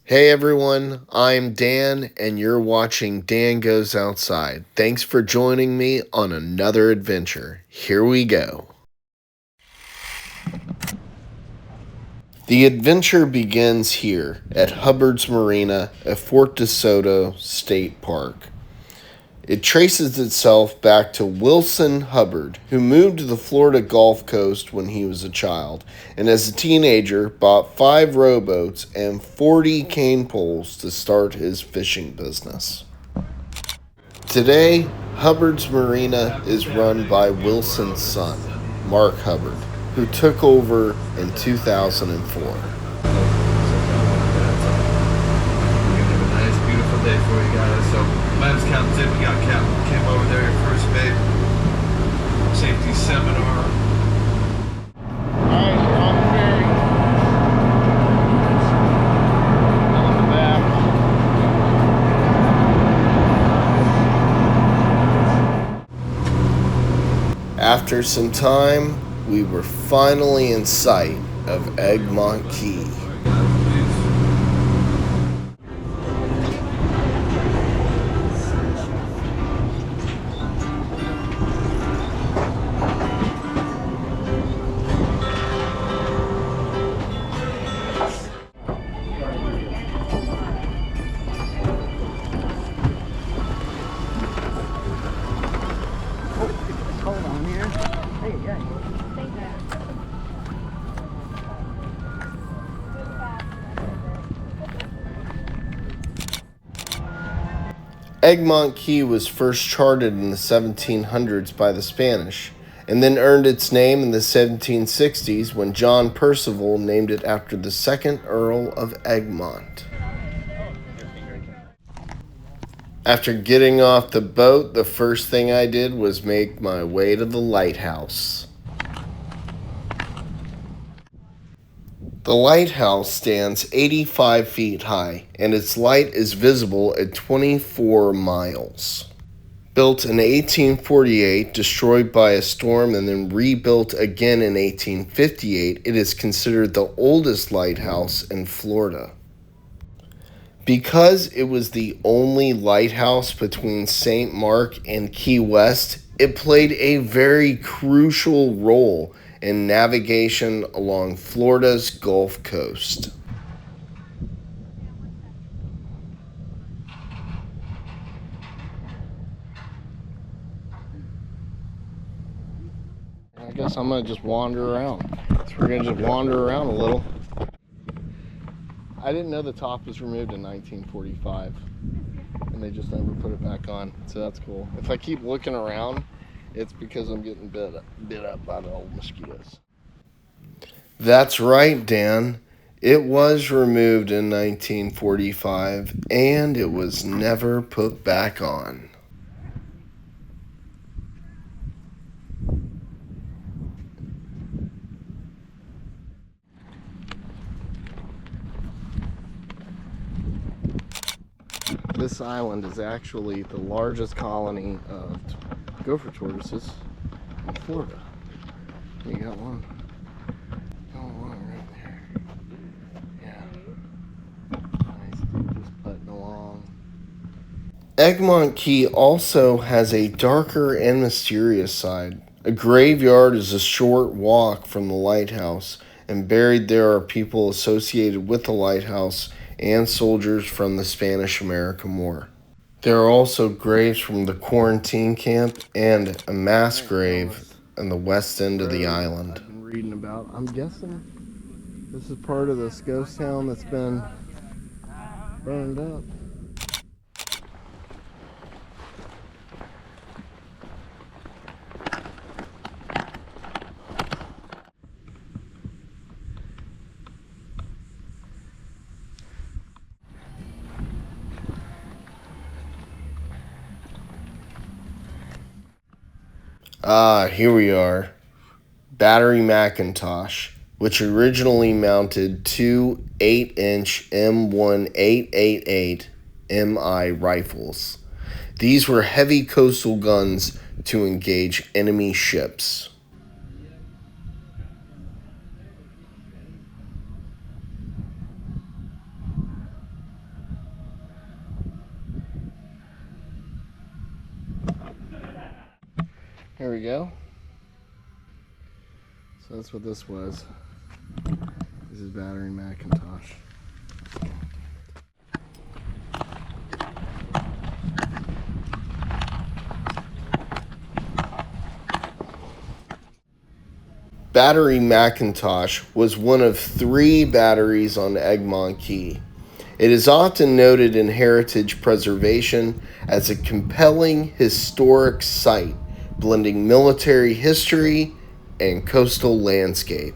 Hey everyone, I'm Dan, and you're watching Dan Goes Outside. Thanks for joining me on another adventure. Here we go. The adventure begins here at Hubbard's Marina at Fort DeSoto State Park. It traces itself back to Wilson Hubbard, who moved to the Florida Gulf Coast when he was a child, and as a teenager bought 5 rowboats and 40 cane poles to start his fishing business. Today, Hubbard's Marina is run by Wilson's son, Mark Hubbard, who took over in 2004. We're gonna have a nice, beautiful day for you guys. So, Lab's Captain, we got Captain Kim over there, first mate, safety seminar. Alright, we're on the ferry. On the back. After some time, we were finally in sight of Egmont Key. Hold on here. Hey, yeah. Egmont Key was first charted in the 1700s by the Spanish, and then earned its name in the 1760s when John Percival named it after the second Earl of Egmont. After getting off the boat, the first thing I did was make my way to the lighthouse. The lighthouse stands 85 feet high, and its light is visible at 24 miles. Built in 1848, destroyed by a storm, and then rebuilt again in 1858, it is considered the oldest lighthouse in Florida. Because it was the only lighthouse between St. Mark and Key West, it played a very crucial role in navigation along Florida's Gulf Coast. I guess I'm going to just wander around. So we're going to just wander around a little. I didn't know the top was removed in 1945, and they just never put it back on, so that's cool. If I keep looking around, it's because I'm getting bit up by the old mosquitoes. That's right, Dan. It was removed in 1945, and it was never put back on. This island is actually the largest colony of gopher tortoises in Florida. You got one. Right there. Yeah. Nice dude just putting along. Egmont Key also has a darker and mysterious side. A graveyard is a short walk from the lighthouse, and buried there are people associated with the lighthouse and soldiers from the Spanish-American War. There are also graves from the quarantine camp and a mass grave on the west end of the island. I've been reading about. I'm guessing this is part of this ghost town that's been burned up. Here we are. Battery McIntosh, which originally mounted two 8-inch M1888 MI rifles. These were heavy coastal guns to engage enemy ships. Here we go. So that's what this was. This is Battery McIntosh. Battery McIntosh was one of 3 batteries on Egmont Key. It is often noted in heritage preservation as a compelling historic site, blending military history and coastal landscape.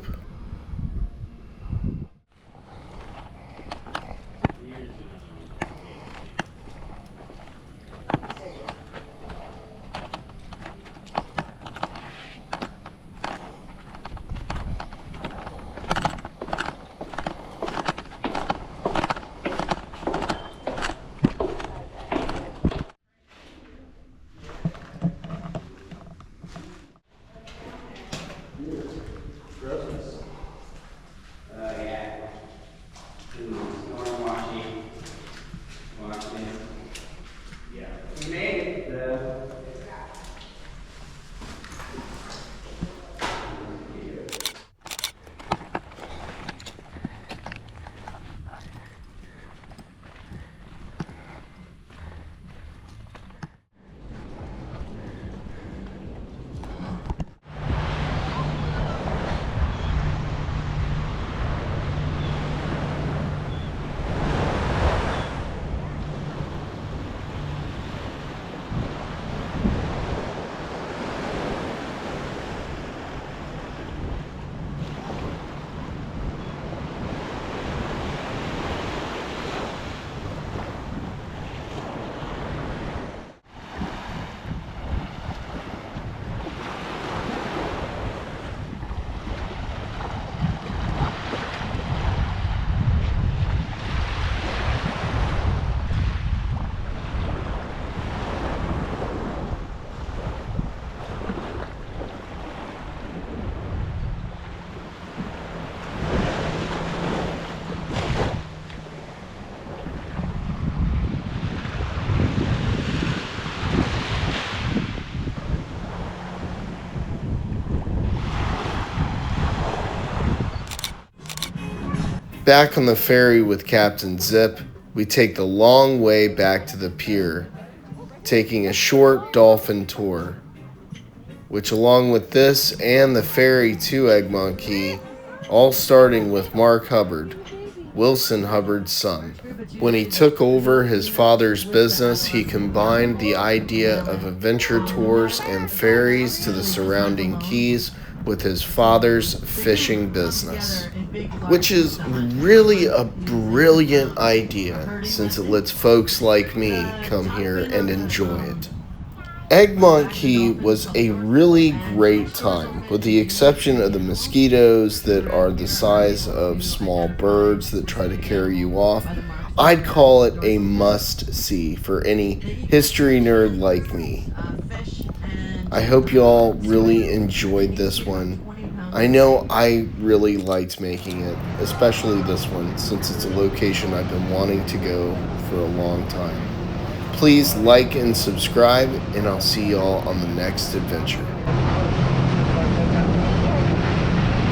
Back on the ferry with Captain Zip, we take the long way back to the pier, taking a short dolphin tour, which along with this and the ferry to Egmont Key, all starting with Mark Hubbard, Wilson Hubbard's son. When he took over his father's business, he combined the idea of adventure tours and ferries to the surrounding keys with his father's fishing business, which is really a brilliant idea since it lets folks like me come here and enjoy it. Egmont Key was a really great time, with the exception of the mosquitoes that are the size of small birds that try to carry you off. I'd call it a must-see for any history nerd like me. I hope you all really enjoyed this one. I know I really liked making it, especially this one, since it's a location I've been wanting to go for a long time. Please like and subscribe, and I'll see y'all on the next adventure.